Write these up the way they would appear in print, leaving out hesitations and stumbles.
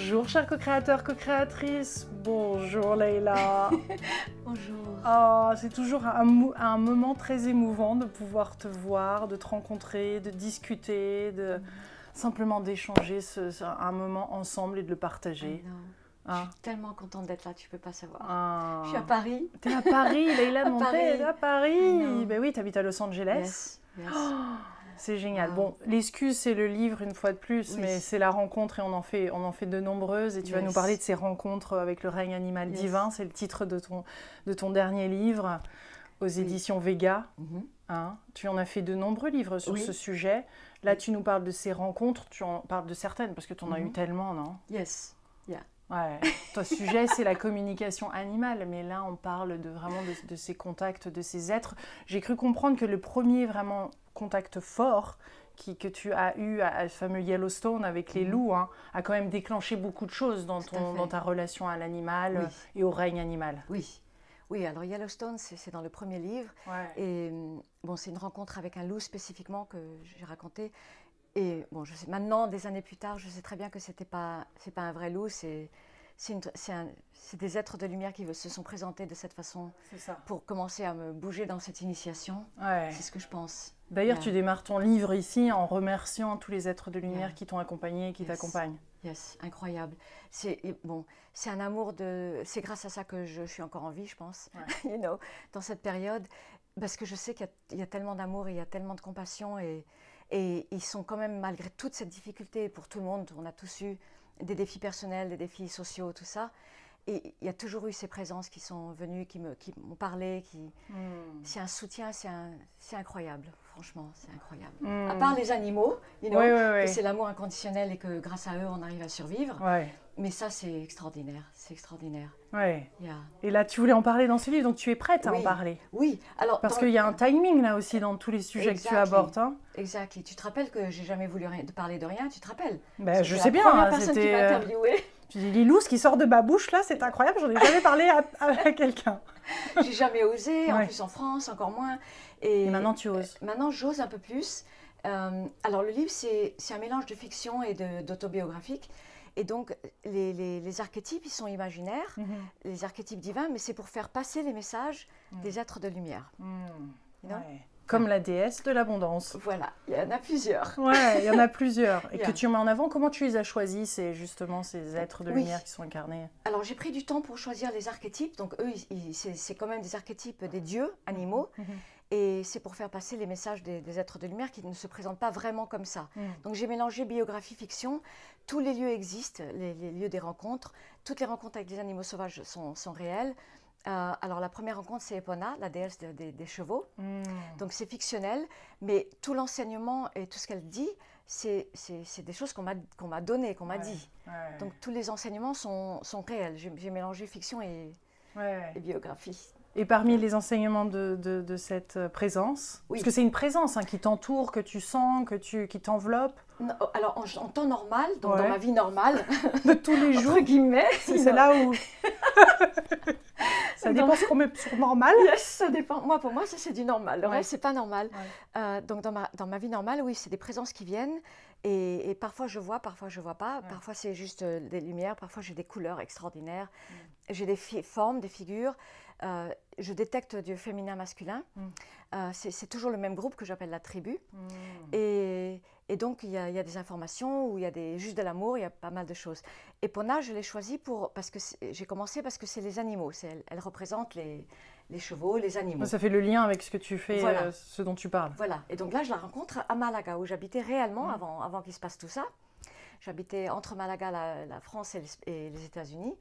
Bonjour chers co-créateurs, co-créatrices, bonjour Leïla. Bonjour. Oh, c'est toujours un moment très émouvant de pouvoir te voir, de te rencontrer, de discuter, simplement d'échanger un moment ensemble et de le partager. Je suis tellement contente d'être là, tu peux pas savoir. Ah. Je suis à Paris. T'es à Paris, Leïla de Montet, elle est à Paris. Ben oui, t'habites à Los Angeles. Yes. Oh, c'est génial. Wow. Bon, l'excuse, c'est le livre une fois de plus, Oui. mais c'est la rencontre et on en fait de nombreuses. Et tu vas nous parler de ces rencontres avec le règne animal divin. C'est le titre de ton dernier livre aux éditions Vega. Hein, tu en as fait de nombreux livres sur ce sujet. Là, tu nous parles de ces rencontres. Tu en parles de certaines parce que tu en as eu tellement, non? Yes. Yeah. Ouais. Ton sujet, c'est la communication animale, mais là, on parle vraiment de ces contacts, de ces êtres. J'ai cru comprendre que le premier vraiment contact fort que tu as eu à le fameux Yellowstone avec les loups a quand même déclenché beaucoup de choses dans ta relation à l'animal et au règne animal. Oui, alors Yellowstone, c'est dans le premier livre. Ouais. Et bon, c'est une rencontre avec un loup spécifiquement que j'ai raconté. Et bon, je sais maintenant, des années plus tard, je sais très bien que c'est pas un vrai loup, c'est des êtres de lumière qui se sont présentés de cette façon pour commencer à me bouger dans cette initiation. Ouais. C'est ce que je pense. D'ailleurs, tu démarres ton livre ici en remerciant tous les êtres de lumière qui t'ont accompagné et qui t'accompagnent. Yes, incroyable. C'est un amour c'est grâce à ça que je suis encore en vie, je pense, dans cette période, parce que je sais qu'il y a tellement d'amour, il y a tellement de compassion et ils sont quand même, malgré toute cette difficulté pour tout le monde, on a tous eu des défis personnels, des défis sociaux, tout ça. Et il y a toujours eu ces présences qui sont venues, qui m'ont parlé. C'est un soutien, c'est incroyable, franchement, c'est incroyable. À part les animaux, que c'est l'amour inconditionnel et que grâce à eux, on arrive à survivre. Mais ça, c'est extraordinaire, c'est extraordinaire. Ouais. Et là, tu voulais en parler dans ce livre, donc tu es prête à en parler. Oui. Alors, parce qu'il y a un timing là aussi dans tous les sujets que tu abordes. Hein. Exact. Et tu te rappelles que j'ai jamais voulu parler de rien, tu te rappelles? Ben, je sais bien. La première personne qui m'a interviewée. Je dis, Lilou, ce qui sort de ma bouche là, c'est incroyable, j'en ai jamais parlé à quelqu'un. J'ai jamais osé, en plus en France, encore moins. Et maintenant, tu oses? Maintenant, j'ose un peu plus. Alors, le livre, c'est un mélange de fiction et d'autobiographique. Et donc, les archétypes, ils sont imaginaires, les archétypes divins, mais c'est pour faire passer les messages des êtres de lumière. Comme la déesse de l'abondance. Voilà, il y en a plusieurs. Ouais, il y en a plusieurs. Et que tu mets en avant, comment tu les as choisis, justement ces êtres de lumière qui sont incarnés? Alors, j'ai pris du temps pour choisir les archétypes. Donc, eux, c'est quand même des archétypes des dieux animaux. Et c'est pour faire passer les messages des êtres de lumière qui ne se présentent pas vraiment comme ça. Donc, j'ai mélangé biographie, fiction. Tous les lieux existent, les lieux des rencontres. Toutes les rencontres avec des animaux sauvages sont réelles. Alors, la première rencontre, c'est Epona, la déesse des chevaux. Donc, c'est fictionnel, mais tout l'enseignement et tout ce qu'elle dit, c'est des choses qu'on m'a données, qu'on m'a dit. Donc, tous les enseignements sont réels. J'ai mélangé fiction et biographie. Et parmi les enseignements de cette présence, parce que c'est une présence qui t'entoure, que tu sens, qui t'enveloppe. Alors, en temps normal, donc dans ma vie normale, de tous les jours, entre guillemets, c'est là où... Ça dépend ce qu'on met sur normal. Yes, ça dépend. Pour moi, ça c'est du normal. Le reste, c'est pas normal. Donc, dans ma vie normale, oui, c'est des présences qui viennent. Et parfois, je vois, parfois, je vois pas. Parfois, c'est juste des lumières. Parfois, j'ai des couleurs extraordinaires. J'ai des formes, des figures. Je détecte du féminin masculin. C'est toujours le même groupe que j'appelle la tribu. Et donc, il y a des informations où il y a juste de l'amour, il y a pas mal de choses. Et Epona, je l'ai choisi parce que j'ai commencé parce que c'est les animaux. Elle représente les chevaux, les animaux. Ça fait le lien avec ce que tu fais, ce dont tu parles. Voilà. Et donc là, je la rencontre à Malaga, où j'habitais réellement avant qu'il se passe tout ça. J'habitais entre Malaga, la France et les États-Unis.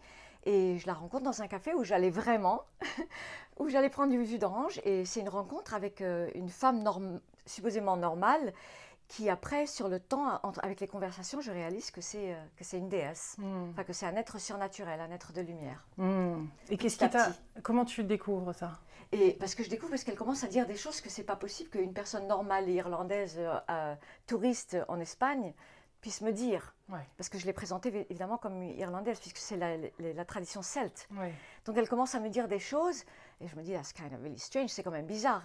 Et je la rencontre dans un café où j'allais vraiment, où j'allais prendre du jus d'orange. Et c'est une rencontre avec une femme supposément normale qui après, sur le temps, avec les conversations, je réalise que c'est une déesse, enfin que c'est un être surnaturel, un être de lumière. Et comment tu découvres ça? Et parce que je découvre qu'elle commence à dire des choses que c'est pas possible qu'une personne normale irlandaise, touriste en Espagne, puisse me dire. Parce que je l'ai présentée évidemment comme irlandaise, puisque c'est la tradition celte. Donc elle commence à me dire des choses, et je me dis, that's kind of really strange, c'est quand même bizarre.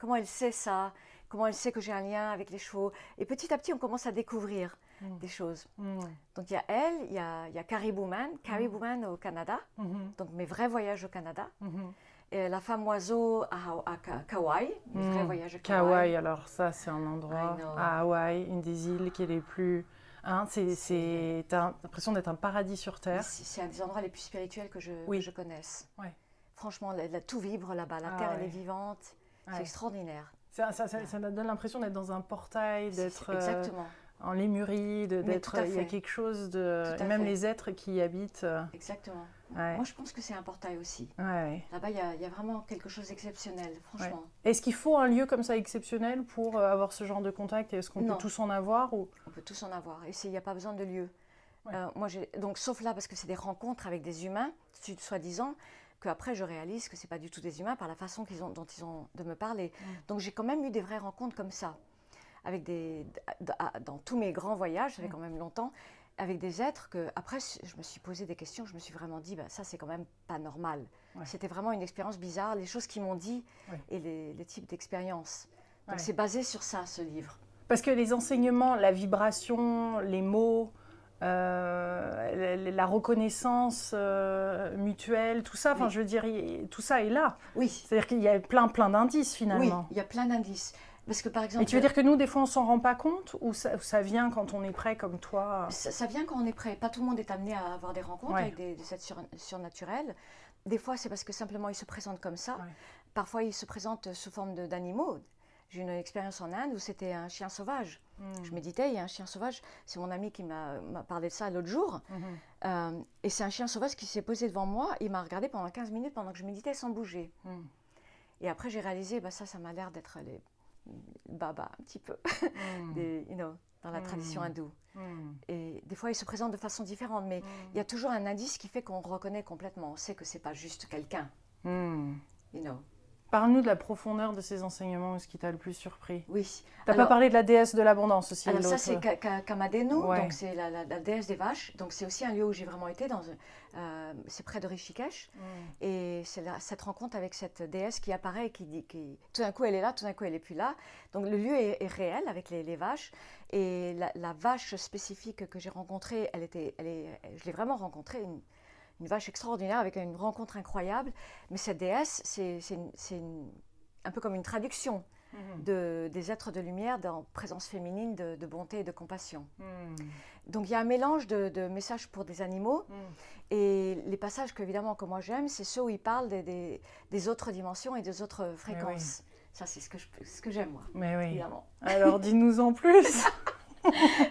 Comment elle sait ça? comment elle sait que j'ai un lien avec les chevaux. Et petit à petit, on commence à découvrir des choses. Donc, il y a elle, il y a Carrie Bowman au Canada, donc mes vrais voyages au Canada. Et la femme oiseau à Kauai, mes vrais voyages à Kauai. Kauai, alors ça, c'est un endroit à Hawaï, une des îles qui est les plus... Hein, t'as l'impression d'être un paradis sur Terre. C'est un des endroits les plus spirituels que je connaisse. Ouais. Franchement, tout vibre là-bas. La terre, elle est vivante. C'est extraordinaire. Ça donne l'impression d'être dans un portail, d'être en Lémurie, il y a quelque chose de... Et même les êtres qui y habitent. Exactement. Ouais. Moi, je pense que c'est un portail aussi. Ouais. Là-bas, il y a vraiment quelque chose d'exceptionnel, franchement. Ouais. Est-ce qu'il faut un lieu comme ça exceptionnel pour avoir ce genre de contact? Est-ce qu'on peut tous en avoir ou... On peut tous en avoir. Et il n'y a pas besoin de lieu. Ouais. Donc, sauf là, parce que c'est des rencontres avec des humains, soi-disant, qu'après, je réalise que ce n'est pas du tout des humains par la façon dont ils ont de me parler. Donc, j'ai quand même eu des vraies rencontres comme ça. Dans tous mes grands voyages, ça fait quand même longtemps, avec des êtres que, après, je me suis posé des questions, je me suis vraiment dit, ça, c'est quand même pas normal. Ouais. C'était vraiment une expérience bizarre, les choses qu'ils m'ont dit et les types d'expériences. Donc, c'est basé sur ça, ce livre. Parce que les enseignements, la vibration, les mots, la reconnaissance mutuelle, tout ça, enfin, je veux dire, tout ça est là. Oui. C'est-à-dire qu'il y a plein d'indices, finalement. Oui, il y a plein d'indices. Parce que, par exemple, et tu veux dire que nous, des fois, on ne s'en rend pas compte ou ça vient quand on est prêt comme toi? Ça vient quand on est prêt. Pas tout le monde est amené à avoir des rencontres avec des êtres surnaturels. Des fois, c'est parce que simplement, ils se présentent comme ça. Ouais. Parfois, ils se présentent sous forme d'animaux. J'ai eu une expérience en Inde où c'était un chien sauvage. Je méditais, il y a un chien sauvage. C'est mon ami qui m'a parlé de ça l'autre jour. Et c'est un chien sauvage qui s'est posé devant moi. Il m'a regardé pendant 15 minutes pendant que je méditais sans bouger. Et après, j'ai réalisé, ça m'a l'air d'être les... Baba, un petit peu, dans la tradition hindoue. Et des fois, ils se présentent de façon différente, mais il y a toujours un indice qui fait qu'on reconnaît complètement. On sait que c'est pas juste quelqu'un. Parle-nous de la profondeur de ces enseignements, ce qui t'a le plus surpris. Oui. Tu n'as pas parlé de la déesse de l'abondance aussi. Alors ça, c'est Kamadhenu, donc c'est la déesse des vaches. Donc c'est aussi un lieu où j'ai vraiment été, c'est près de Rishikesh. Et c'est cette rencontre avec cette déesse qui apparaît et qui dit, tout d'un coup elle est là, tout d'un coup elle n'est plus là. Donc le lieu est réel avec les vaches. Et la vache spécifique que j'ai rencontrée, je l'ai vraiment rencontrée, une vache extraordinaire avec une rencontre incroyable. Mais cette déesse, c'est un peu comme une traduction des êtres de lumière dans présence féminine de bonté et de compassion. Donc il y a un mélange de messages pour des animaux et les passages évidemment que moi j'aime, c'est ceux où ils parlent des autres dimensions et des autres fréquences. Ça, c'est ce que j'aime, moi. Mais oui. Évidemment. Alors, dis-nous en plus.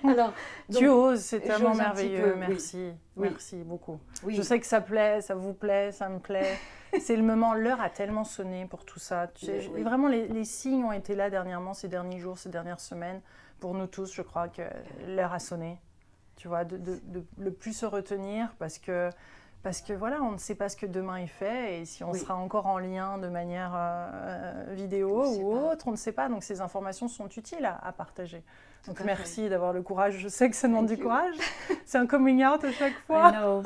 Alors, tu oses, c'est tellement merveilleux. Merci. Oui. Merci beaucoup. Oui. Je sais que ça plaît, ça vous plaît, ça me plaît. C'est le moment, l'heure a tellement sonné pour tout ça. Vraiment, les signes ont été là dernièrement, ces derniers jours, ces dernières semaines. Pour nous tous, je crois que l'heure a sonné. Tu vois, de le plus se retenir parce que voilà, on ne sait pas ce que demain est fait et si on sera encore en lien de manière vidéo ou autre, on ne sait pas. Donc ces informations sont utiles à partager. Donc merci d'avoir le courage. Je sais que ça demande du courage. C'est un coming out à chaque fois. I know.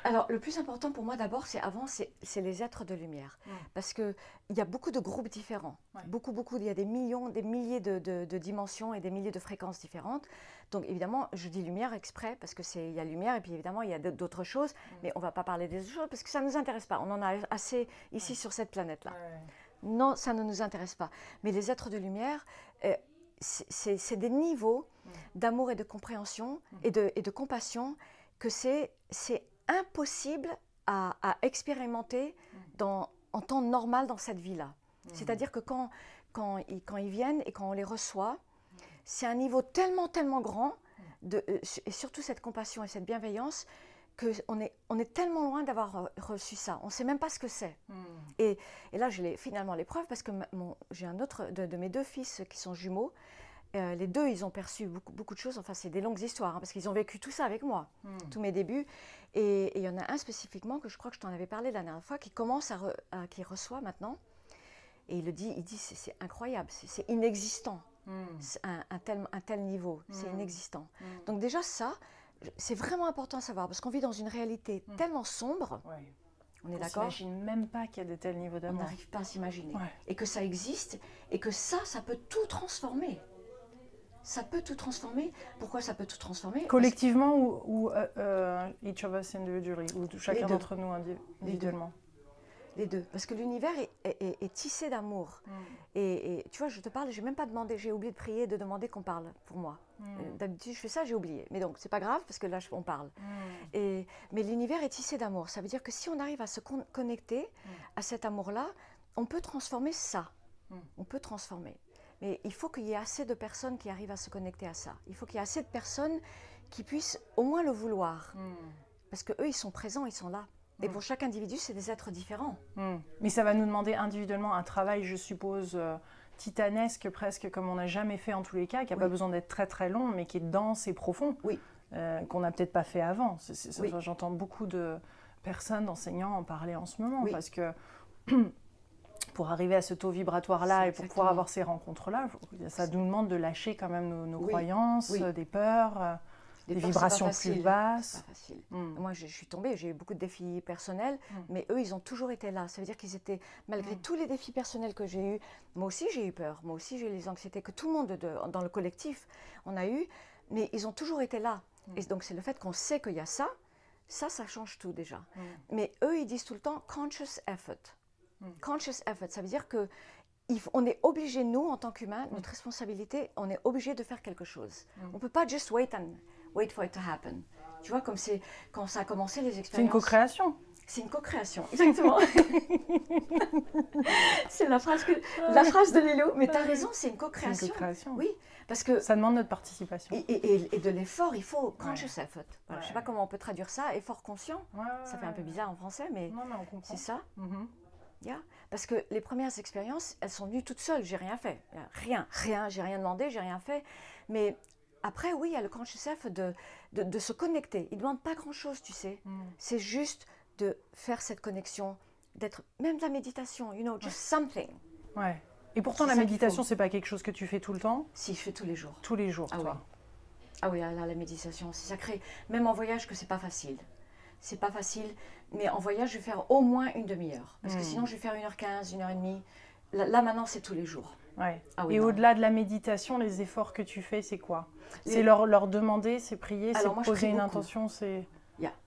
Alors le plus important pour moi d'abord, c'est les êtres de lumière. Parce qu'il y a beaucoup de groupes différents. Beaucoup, il y a des milliers de dimensions et des milliers de fréquences différentes. Donc évidemment, je dis lumière exprès parce qu'il y a lumière et puis évidemment, il y a d'autres choses. Mais on ne va pas parler des autres choses parce que ça ne nous intéresse pas. On en a assez ici sur cette planète-là. Non, ça ne nous intéresse pas. Mais les êtres de lumière, c'est des niveaux d'amour et de compréhension et de compassion que c'est impossible à expérimenter en temps normal dans cette vie-là. C'est-à-dire que quand ils viennent et quand on les reçoit, c'est un niveau tellement grand, et surtout cette compassion et cette bienveillance, qu'on est tellement loin d'avoir reçu ça. On ne sait même pas ce que c'est. Et là, j'ai finalement les preuves parce que j'ai un autre de mes deux fils qui sont jumeaux. Les deux, ils ont perçu beaucoup de choses. Enfin, c'est des longues histoires parce qu'ils ont vécu tout ça avec moi, tous mes débuts. Et il y en a un spécifiquement que je crois que je t'en avais parlé la dernière fois, qui commence qui reçoit maintenant. Et il dit c'est incroyable, c'est inexistant. Un tel niveau, c'est inexistant. Donc déjà ça, c'est vraiment important à savoir parce qu'on vit dans une réalité tellement sombre On est On d'accord? s'imagine même pas qu'il y a de tels niveaux On d'amour. n'arrive pas à s'imaginer. Ouais. Et que ça existe, et que ça peut tout transformer. Ça peut tout transformer. Pourquoi ça peut tout transformer? Collectivement ou each of us individually, ou chacun deux. d'entre nous individuellement? Les deux. Parce que l'univers est tissé d'amour. Et tu vois, je te parle, j'ai même pas demandé, j'ai oublié de prier, de demander qu'on parle pour moi. D'habitude, je fais ça, j'ai oublié. Mais donc, c'est pas grave, parce que là, on parle. Mais l'univers est tissé d'amour. Ça veut dire que si on arrive à se connecter à cet amour-là, on peut transformer ça. On peut transformer. Mais il faut qu'il y ait assez de personnes qui arrivent à se connecter à ça. Il faut qu'il y ait assez de personnes qui puissent au moins le vouloir. Parce qu'eux, ils sont présents, ils sont là. Et pour chaque individu, c'est des êtres différents. Mais ça va nous demander individuellement un travail, je suppose, titanesque, presque comme on n'a jamais fait en tous les cas, qui n'a pas besoin d'être très très long, mais qui est dense et profond, qu'on n'a peut-être pas fait avant. J'entends beaucoup de personnes, d'enseignants en parler en ce moment, parce que pour arriver à ce taux vibratoire-là et pour pouvoir avoir ces rencontres-là, ça nous demande de lâcher quand même nos croyances, des peurs, des vibrations plus basses. C'est pas facile. Moi, je suis tombée, j'ai eu beaucoup de défis personnels, mais eux, ils ont toujours été là. Ça veut dire qu'ils étaient, malgré tous les défis personnels que j'ai eus, moi aussi j'ai eu peur, moi aussi j'ai eu les anxiétés que tout le monde dans le collectif on a eu, mais ils ont toujours été là. Et donc c'est le fait qu'on sait qu'il y a ça change tout déjà. Mais eux, ils disent tout le temps conscious effort. Conscious effort, ça veut dire que on est obligé, nous, en tant qu'humains, notre responsabilité, on est obligé de faire quelque chose. On ne peut pas just wait for it to happen. Tu vois, comme c'est quand ça a commencé, les expériences... C'est une co-création. C'est une co-création, exactement. C'est la phrase de Lilo. Mais tu as raison, c'est une co-création. C'est une co-création. Oui, parce que... Ça demande notre participation. Et de l'effort, il faut conscious effort. Voilà, je ne sais pas comment on peut traduire ça, effort conscient. Ça fait un peu bizarre en français, mais c'est ça. Parce que les premières expériences, elles sont venues toutes seules, j'ai rien fait. J'ai rien demandé, j'ai rien fait. Mais après, oui, il y a le conscious effort de se connecter. Il ne demande pas grand-chose, tu sais. C'est juste de faire cette connexion, d'être même de la méditation, just something. Ouais. Et pourtant, la méditation, c'est pas quelque chose que tu fais tout le temps? Si, je fais tous les jours. Tous les jours, toi. Oui. Ah oui, là, la méditation, c'est sacré. Même en voyage, que c'est pas facile. C'est pas facile, mais en voyage, je vais faire au moins une demi-heure. Parce que sinon, je vais faire 1h15, 1h30. Là maintenant, c'est tous les jours. Ouais. Oui, et au-delà de la méditation, les efforts que tu fais, c'est quoi? C'est leur demander, c'est prier, c'est poser une intention, c'est...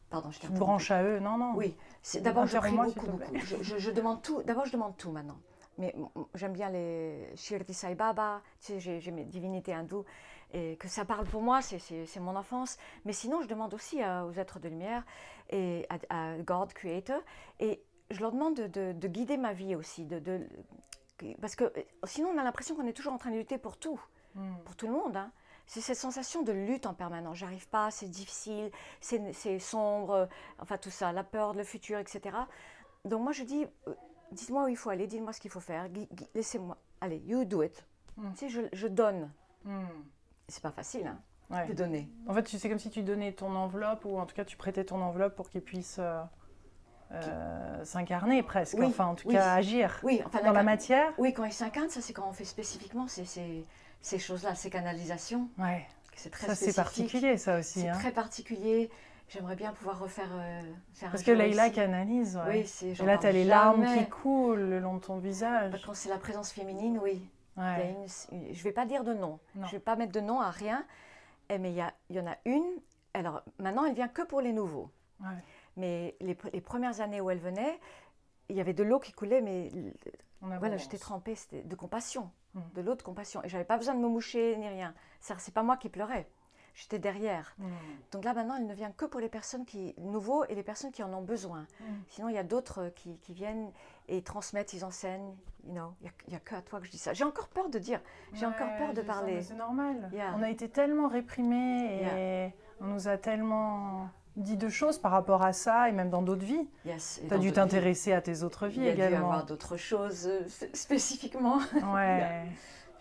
Pardon, je t'ai Tu te branches à eux, non. Oui, d'abord, je prie beaucoup. Je demande tout. D'abord, je demande tout maintenant. Mais j'aime bien les Shirdi Sai Baba, tu sais, j'ai mes divinités hindoues, et que ça parle pour moi, c'est mon enfance. Mais sinon, je demande aussi aux êtres de lumière et à God, Creator, et je leur demande de guider ma vie aussi, parce que sinon, on a l'impression qu'on est toujours en train de lutter pour tout le monde. Hein. C'est cette sensation de lutte en permanence. J'arrive pas, c'est difficile, c'est sombre, enfin tout ça, la peur de le futur, etc. Donc moi, je dis... Dites-moi où il faut aller, dites-moi ce qu'il faut faire, laissez-moi, allez, you do it. Tu sais, je donne. C'est pas facile, hein, de donner. En fait, c'est comme si tu donnais ton enveloppe, ou en tout cas, tu prêtais ton enveloppe pour qu'il puisse s'incarner presque, enfin, en tout cas, agir dans la matière. Oui, quand il s'incarne, ça, c'est quand on fait spécifiquement ces choses-là, ces canalisations. Ouais. C'est très spécifique. C'est particulier, ça aussi. C'est très particulier. J'aimerais bien pouvoir refaire parce que Leïla canalise, oui, et là, tu as les larmes qui coulent le long de ton visage. Quand c'est la présence féminine, oui. Ouais. Je ne vais pas dire de nom. Je ne vais pas mettre de nom à rien. Mais il y en a une. Alors, maintenant, elle vient que pour les nouveaux. Ouais. Mais les premières années où elle venait, il y avait de l'eau qui coulait, mais voilà, j'étais trempée. C'était de compassion, de l'eau de compassion. Et je n'avais pas besoin de me moucher ni rien. Ce n'est pas moi qui pleurais. J'étais derrière. Donc là, maintenant, elle ne vient que pour les personnes nouveaux et les personnes qui en ont besoin. Sinon, il y a d'autres qui viennent et transmettent, ils enseignent. Il n'y a que à toi que je dis ça. J'ai encore peur de dire, j'ai encore peur de parler. C'est normal. On a été tellement réprimés et on nous a tellement dit de choses par rapport à ça et même dans d'autres vies. Tu as dû t'intéresser à tes autres vies également. Il y a dû avoir d'autres choses spécifiquement. Ouais.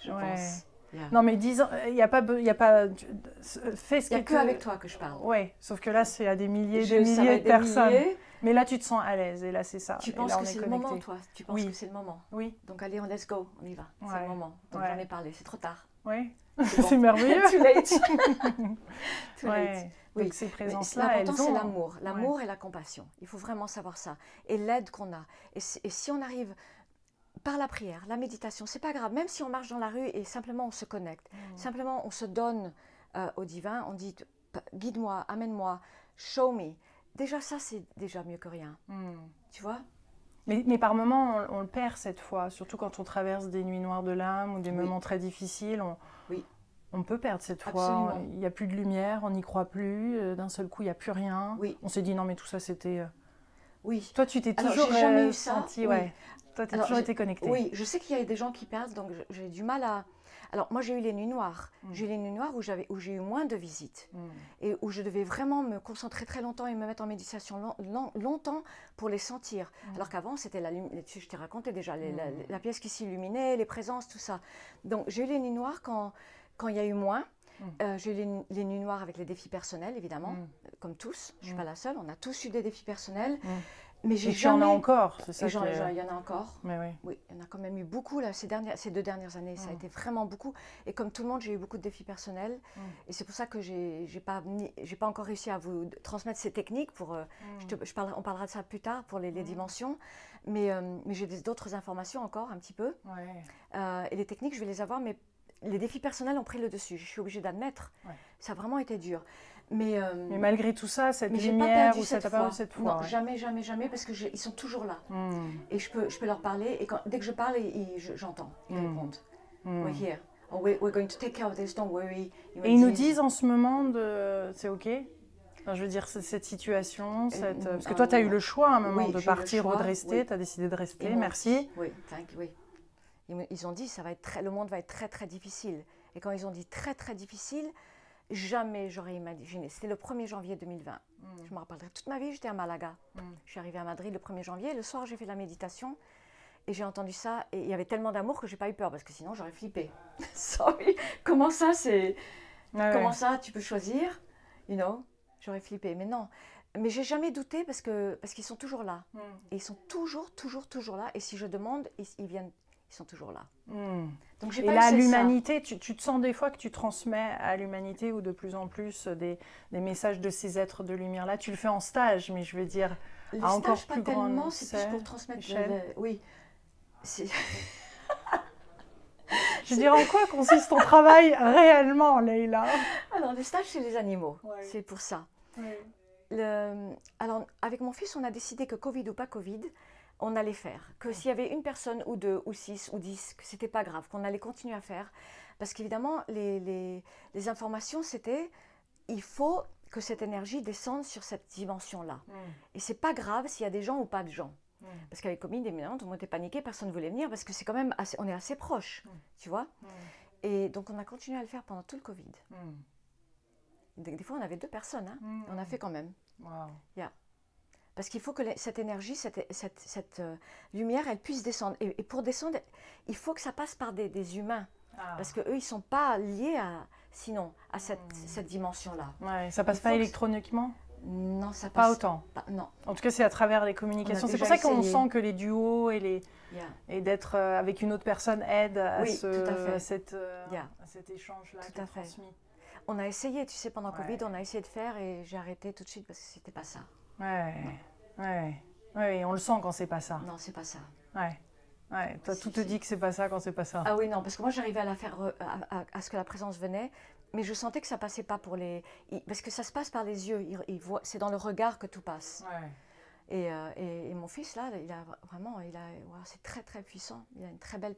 Je pense. Non, mais disons, il n'y a pas fais ce que avec toi que je parle. Oui, sauf que là, c'est à des milliers de personnes. Mais là, tu te sens à l'aise, et là, c'est ça. Tu Et penses là, on que est c'est le connecté. moment, toi? Tu penses que c'est le moment? Oui. Donc allez, let's go, on y va. C'est le moment. Donc j'en ai parlé, c'est trop tard. Oui, C'est bon. c'est merveilleux. Too late. Too Ouais. late. Oui. Donc ces présences-là, L'important, c'est ont... l'amour. L'amour et la compassion. Il faut vraiment savoir ça. Et l'aide qu'on a. Et si on arrive par la prière, la méditation, c'est pas grave. Même si on marche dans la rue et simplement on se connecte, simplement on se donne au divin, on dit guide-moi, amène-moi, show me. Déjà ça, c'est déjà mieux que rien. Tu vois? Mais par moments, on le perd cette fois, surtout quand on traverse des nuits noires de l'âme ou des moments très difficiles. On peut perdre cette foi. Absolument. Il n'y a plus de lumière, on n'y croit plus. D'un seul coup, il n'y a plus rien. Oui. On s'est dit non, mais tout ça, c'était. Oui. Toi, tu t'es Alors, toujours j'ai jamais eu senti, ça. ouais. Toi, tu as toujours été connectée. Oui, je sais qu'il y a des gens qui perdent, donc j'ai du mal à. Alors, moi, j'ai eu les nuits noires. J'ai eu les nuits noires où j'ai eu moins de visites et où je devais vraiment me concentrer très longtemps et me mettre en méditation longtemps pour les sentir. Alors qu'avant, c'était la lumière. Je t'ai raconté déjà la pièce qui s'illuminait, les présences, tout ça. Donc, j'ai eu les nuits noires quand il y a eu moins. J'ai eu les nuits noires avec les défis personnels, évidemment, comme tous. Je ne suis pas la seule. On a tous eu des défis personnels. Mais j'ai jamais... Il y en a encore, c'est ça. Il y en a encore. Mais oui. Oui, il y en a quand même eu beaucoup là, ces 2 dernières années. Ça a été vraiment beaucoup. Et comme tout le monde, j'ai eu beaucoup de défis personnels. Et c'est pour ça que j'ai pas encore réussi à vous transmettre ces techniques. On parlera de ça plus tard pour les dimensions. Mais j'ai d'autres informations encore un petit peu. Et les techniques, je vais les avoir. Mais les défis personnels ont pris le dessus. Je suis obligée d'admettre. Ça a vraiment été dur. Mais malgré tout ça, cette lumière, ou ça t'a pas eu cette foi? Non, jamais, jamais, jamais, parce qu'ils sont toujours là. Et je peux leur parler, et dès que je parle, j'entends, ils répondent. We're here. Oh, we're going to take care of this, don't worry. Et ils nous disent en ce moment c'est OK? Enfin, je veux dire, cette situation, parce que toi, tu as eu le choix à un moment de partir ou de rester, tu as décidé de rester, merci. Oui, oui. Ils ont dit, le monde va être très, très difficile. Et quand ils ont dit très, très difficile, jamais j'aurais imaginé. C'était le 1er janvier 2020. Je me rappellerai toute ma vie, j'étais à Malaga. Je suis arrivée à Madrid le 1er janvier. Le soir, j'ai fait la méditation et j'ai entendu ça. Et il y avait tellement d'amour que je n'ai pas eu peur parce que sinon, j'aurais flippé. Sorry. Comment ça, comment ça, tu peux choisir? J'aurais flippé. Mais non. Mais j'ai jamais douté parce qu'ils sont toujours là. Et ils sont toujours là. Et si je demande, ils viennent. Ils sont toujours là. Donc, et là, l'humanité, tu te sens des fois que tu transmets à l'humanité ou de plus en plus des messages de ces êtres de lumière-là. Tu le fais en stage, mais je veux dire, à encore plus grande échelle. C'est plus pour transmettre. Oui. Je veux dire, en quoi consiste ton travail réellement, Leïla? Alors, les stages, c'est les animaux. C'est pour ça. Alors, avec mon fils, on a décidé que Covid ou pas Covid, on allait faire. Que s'il y avait une personne ou 2 ou 6 ou 10, que c'était pas grave, qu'on allait continuer à faire. Parce qu'évidemment, les informations, c'était, il faut que cette énergie descende sur cette dimension-là. Et c'est pas grave s'il y a des gens ou pas de gens. Parce qu'avec Covid, évidemment, tout le monde était paniqué, personne ne voulait venir, parce que c'est quand même on est assez proches, tu vois. Et donc, on a continué à le faire pendant tout le Covid. Des fois, on avait 2 personnes, hein. On a fait quand même. Parce qu'il faut que cette énergie, cette lumière, elle puisse descendre. Et pour descendre, il faut que ça passe par des humains. Parce qu'eux, ils ne sont pas liés à cette dimension-là. Ouais, ça passe pas électroniquement? Non, ça passe pas autant. Non. En tout cas, c'est à travers les communications. C'est pour ça qu'on sent que les duos et d'être avec une autre personne aide à cet échange-là qui est transmis. On a essayé, tu sais, pendant Covid, on a essayé de faire et j'ai arrêté tout de suite parce que c'était pas ça. Ouais, on le sent quand c'est pas ça. Non, c'est pas ça. Toi, tout te dit que c'est pas ça quand c'est pas ça. Ah oui, non, parce que moi, j'arrivais à la faire, à ce que la présence venait, mais je sentais que ça passait pas pour les... Parce que ça se passe par les yeux, c'est dans le regard que tout passe. Et mon fils, là, c'est très, très puissant. Il a une très belle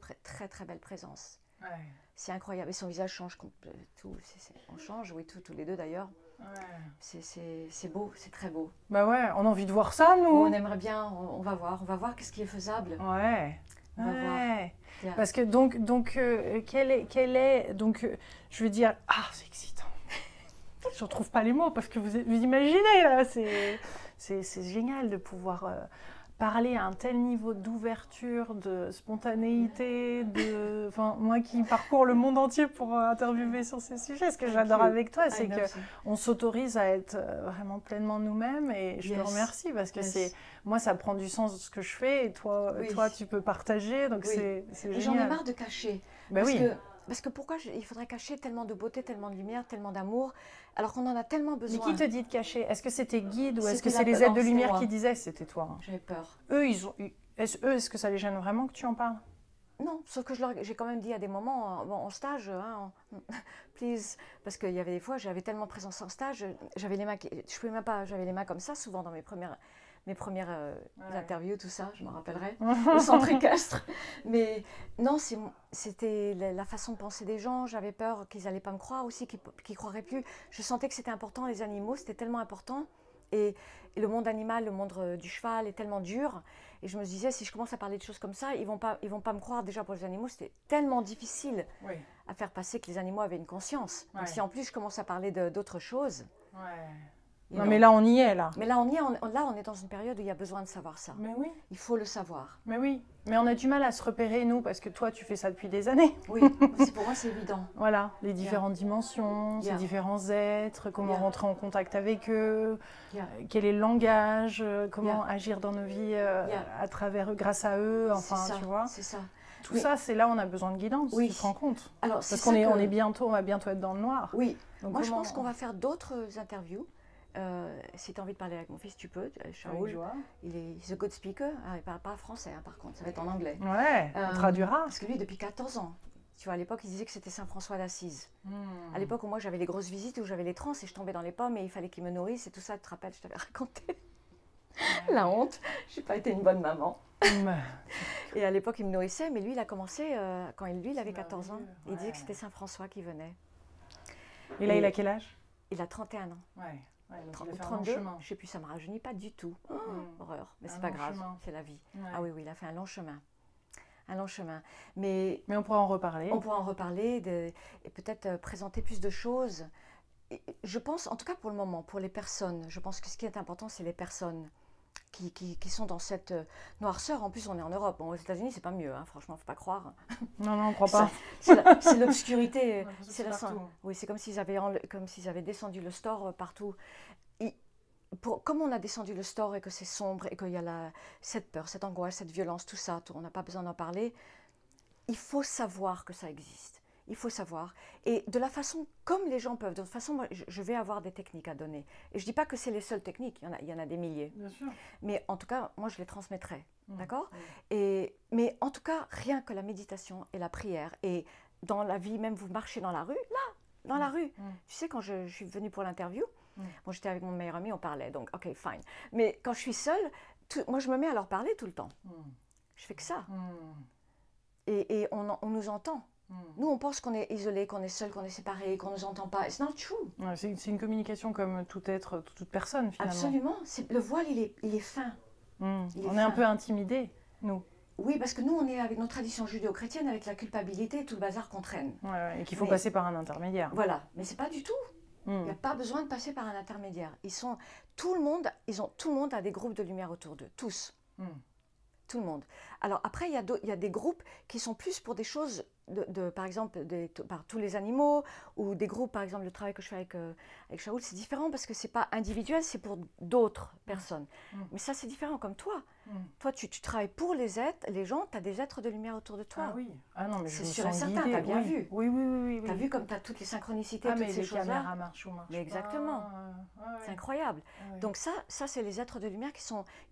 présence. C'est incroyable. Et son visage change tout. On change, oui, tous les 2 d'ailleurs. C'est beau, c'est très beau. Bah ouais, on a envie de voir ça, nous. On aimerait bien, on va voir qu'est-ce qui est faisable. On va voir. Parce que donc quel est donc je veux dire, c'est excitant. Je retrouve pas les mots parce que vous imaginez là, c'est génial de pouvoir parler à un tel niveau d'ouverture, de spontanéité, enfin, moi qui parcours le monde entier pour interviewer sur ces sujets, ce que j'adore avec toi, c'est qu'on s'autorise à être vraiment pleinement nous-mêmes et je te remercie parce que moi ça prend du sens de ce que je fais et toi, tu peux partager, donc c'est génial. J'en ai marre de cacher. Parce que pourquoi il faudrait cacher tellement de beauté, tellement de lumière, tellement d'amour, alors qu'on en a tellement besoin. Mais qui te dit de cacher? Est-ce que c'était guide ou est-ce que c'est les êtres de lumière qui disaient? C'était toi. J'avais peur. Est-ce que ça les gêne vraiment que tu en parles? Non, sauf que j'ai quand même dit à des moments, en stage, please, parce qu'il y avait des fois, j'avais tellement présence en stage, j'avais les mains, je pouvais même pas, j'avais les mains comme ça, souvent dans mes premières interviews, tout ça, je m'en rappellerai, au centre équestre. Mais non, c'était la façon de penser des gens. J'avais peur qu'ils n'allaient pas me croire aussi, qu'ils ne croiraient plus. Je sentais que c'était important, les animaux, c'était tellement important. Et le monde animal, le monde du cheval est tellement dur. Et je me disais, si je commence à parler de choses comme ça, ils vont pas me croire. Déjà pour les animaux, c'était tellement difficile à faire passer que les animaux avaient une conscience. Donc si en plus je commence à parler d'autres choses... Non, mais là, on y est, là. Mais là, on y est, là, on est dans une période où il y a besoin de savoir ça. Mais oui. Il faut le savoir. Mais oui. Mais on a du mal à se repérer, nous, parce que toi, tu fais ça depuis des années. Oui, pour moi, c'est évident. Voilà, les différentes dimensions, ces différents êtres, comment rentrer en contact avec eux, quel est le langage, comment agir dans nos vies à travers eux, grâce à eux, enfin, tu vois. C'est ça. Tout ça, c'est là où on a besoin de guidance, tu te rends compte. Alors, parce qu'on est, on va bientôt être dans le noir. Oui. Donc, moi, je pense qu'on va faire d'autres interviews. Si tu as envie de parler avec mon fils, tu peux. Shaoul, il est a good speaker. Il ne parle pas français, par contre, ça va être en anglais. Ouais, on traduira. Parce que lui, depuis 14 ans, tu vois, à l'époque, il disait que c'était Saint François d'Assise. À l'époque où moi, j'avais les grosses visites, où j'avais les trans et je tombais dans les pommes et il fallait qu'il me nourrisse et tout ça, tu te rappelles, je t'avais raconté. La honte, je n'ai pas été une bonne maman. Et à l'époque, il me nourrissait, mais lui, il a commencé, quand il avait 14 ans, il disait que c'était Saint François qui venait. Et là, il a quel âge? Il a 31 ans. Donc 32, je ne sais plus, ça ne me rajeunit pas du tout. Horreur, mais c'est pas grave, c'est la vie. Ah oui, il a fait un long chemin. Un long chemin. Mais on pourra en reparler. On pourra en reparler et peut-être présenter plus de choses. Et je pense, en tout cas pour le moment, pour les personnes, je pense que ce qui est important, c'est les personnes qui sont dans cette noirceur. En plus, on est en Europe. Bon, aux États-Unis, c'est pas mieux, hein, franchement, faut pas croire. Non, on ne croit pas. C'est l'obscurité. Oui, c'est comme s'ils avaient descendu le store partout. Comme on a descendu le store et que c'est sombre et qu'il y a cette peur, cette angoisse, cette violence, tout ça, on n'a pas besoin d'en parler, il faut savoir que ça existe. Il faut savoir. Et de la façon comme les gens peuvent. De toute façon, moi, je vais avoir des techniques à donner. Et je ne dis pas que c'est les seules techniques. Il y en a des milliers. Bien sûr. Mais en tout cas, moi, je les transmettrai. D'accord ? Mais en tout cas, rien que la méditation et la prière. Et dans la vie, même vous marchez dans la rue, là, dans la rue. Tu sais, quand je suis venue pour l'interview, bon, j'étais avec mon meilleur ami, on parlait. Donc, OK, fine. Mais quand je suis seule, moi, je me mets à leur parler tout le temps. Je fais que ça. Et on nous entend. Nous, on pense qu'on est isolé, qu'on est seul, qu'on est séparé, qu'on ne nous entend pas. It's not true. C'est une communication comme tout être, toute personne, finalement. Absolument. Le voile, il est fin. On est un peu intimidés, nous. Oui, parce que nous, on est avec notre tradition judéo-chrétienne, avec la culpabilité et tout le bazar qu'on traîne. Et qu'il faut passer par un intermédiaire. Voilà. Mais c'est pas du tout. Il n'y a pas besoin de passer par un intermédiaire. Tout le monde a des groupes de lumière autour d'eux. Tous. Tout le monde. Alors après, il y a des groupes qui sont plus pour des choses, par exemple, par tous les animaux, ou des groupes, par exemple, le travail que je fais avec Shaoul, c'est différent parce que ce n'est pas individuel, c'est pour d'autres personnes. Mais ça, c'est différent, comme toi. Toi, tu travailles pour les êtres, les gens, tu as des êtres de lumière autour de toi. Ah oui. Ah non, mais c'est sûr et certain, tu as bien vu. Oui. Tu as vu comme tu as toutes les synchronicités, toutes ces choses-là. Mais les caméras marchent ou marchent pas. Mais exactement. C'est incroyable. Donc ça, c'est les êtres de lumière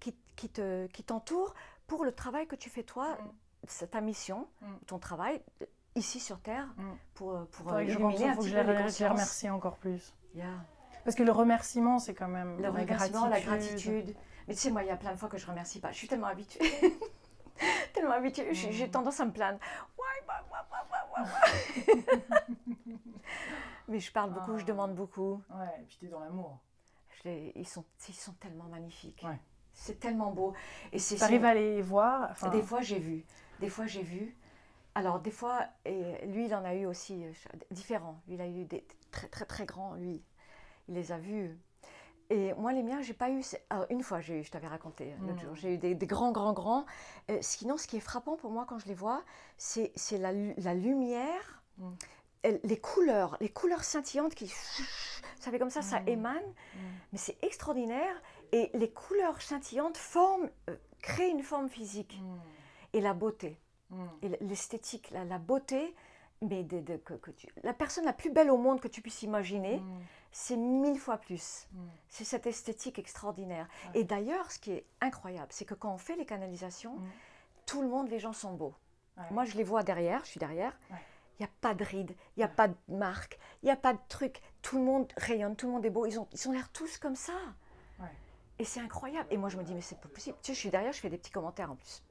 qui t'entourent pour le travail que tu fais toi, c'est ta mission, ton travail, ici sur Terre, pour illuminer un petit peu les consciences. Je les remercie encore plus. Yeah. Parce que le remerciement, c'est quand même le remerciement, la gratitude. Mais tu sais, moi, il y a plein de fois que je ne remercie pas. Je suis tellement habituée. Tellement habituée. J'ai tendance à me plaindre. Mais je parle beaucoup, je demande beaucoup. Ouais, et puis tu es dans l'amour. Ils sont tellement magnifiques. Ouais. C'est tellement beau. Tu arrives à les voir? Des fois, j'ai vu. Alors, des fois, et lui, il en a eu aussi différents. Lui, il a eu des très, très, très grands, lui. Il les a vus. Et moi, les miens, j'ai pas eu. Alors, une fois, je t'avais raconté l'autre jour, j'ai eu des grands. Sinon, ce qui est frappant pour moi quand je les vois, c'est la lumière, les couleurs scintillantes qui. Ça fait comme ça émane, mais c'est extraordinaire. Et les couleurs scintillantes créent une forme physique. Et la beauté, et l'esthétique, la beauté. Mais la personne la plus belle au monde que tu puisses imaginer, c'est 1000 fois plus. C'est cette esthétique extraordinaire. Ouais. Et d'ailleurs, ce qui est incroyable, c'est que quand on fait les canalisations, tout le monde, les gens sont beaux. Ouais. Moi, je les vois derrière, je suis derrière. Ouais. Il n'y a pas de rides, il n'y a pas de marque, il n'y a pas de truc. Tout le monde rayonne, tout le monde est beau. Ils ont l'air tous comme ça. Ouais. Et c'est incroyable. Et moi, je me dis, mais c'est pas possible. Tu sais, je suis derrière, je fais des petits commentaires en plus.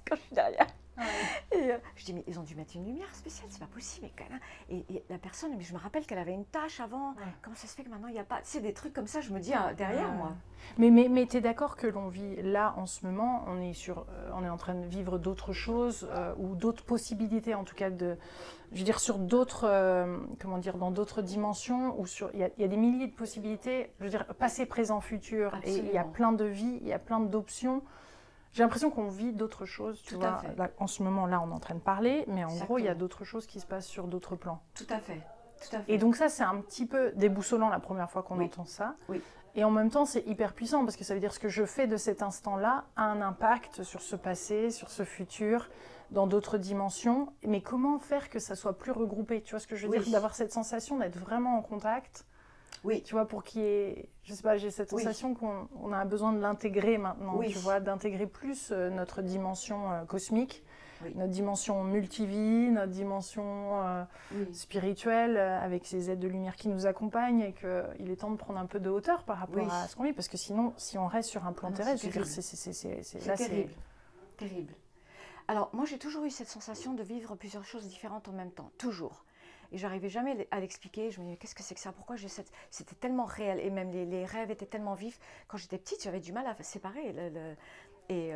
Quand je suis derrière. Ouais. Et je dis, mais ils ont dû mettre une lumière spéciale, c'est pas possible. Et la personne, mais je me rappelle qu'elle avait une tache avant. Ouais. Comment ça se fait que maintenant il n'y a pas. C'est des trucs comme ça, je me dis derrière moi. Mais tu es d'accord que l'on vit là en ce moment, on est en train de vivre d'autres choses ou d'autres possibilités, en tout cas, je veux dire, sur d'autres, dans d'autres dimensions, ou il y a des milliers de possibilités, je veux dire, passé, présent, futur. Absolument. Et il y a plein de vies, il y a plein d'options. J'ai l'impression qu'on vit d'autres choses, tu vois. Là, en ce moment, là, on est en train de parler, mais en gros, il y a d'autres choses qui se passent sur d'autres plans. Tout à fait. Et donc ça, c'est un petit peu déboussolant la première fois qu'on entend ça. Oui. Et en même temps, c'est hyper puissant, parce que ça veut dire que ce que je fais de cet instant-là a un impact sur ce passé, sur ce futur, dans d'autres dimensions. Mais comment faire que ça soit plus regroupé? Tu vois ce que je veux dire? D'avoir cette sensation d'être vraiment en contact. Oui. Tu vois, pour qu'il y ait, je sais pas, j'ai cette sensation qu'on a besoin de l'intégrer maintenant, tu vois, d'intégrer plus notre dimension cosmique, notre dimension multivie, notre dimension spirituelle, avec ces êtres de lumière qui nous accompagnent, et qu'il est temps de prendre un peu de hauteur par rapport à ce qu'on vit, parce que sinon, si on reste sur un plan terrestre, je veux dire, c'est terrible. Terrible. Alors, moi, j'ai toujours eu cette sensation de vivre plusieurs choses différentes en même temps, toujours. Et j'arrivais jamais à l'expliquer. Je me disais, qu'est-ce que c'est que ça? Pourquoi c'était tellement réel. Et même les rêves étaient tellement vifs. Quand j'étais petite, j'avais du mal à séparer. Et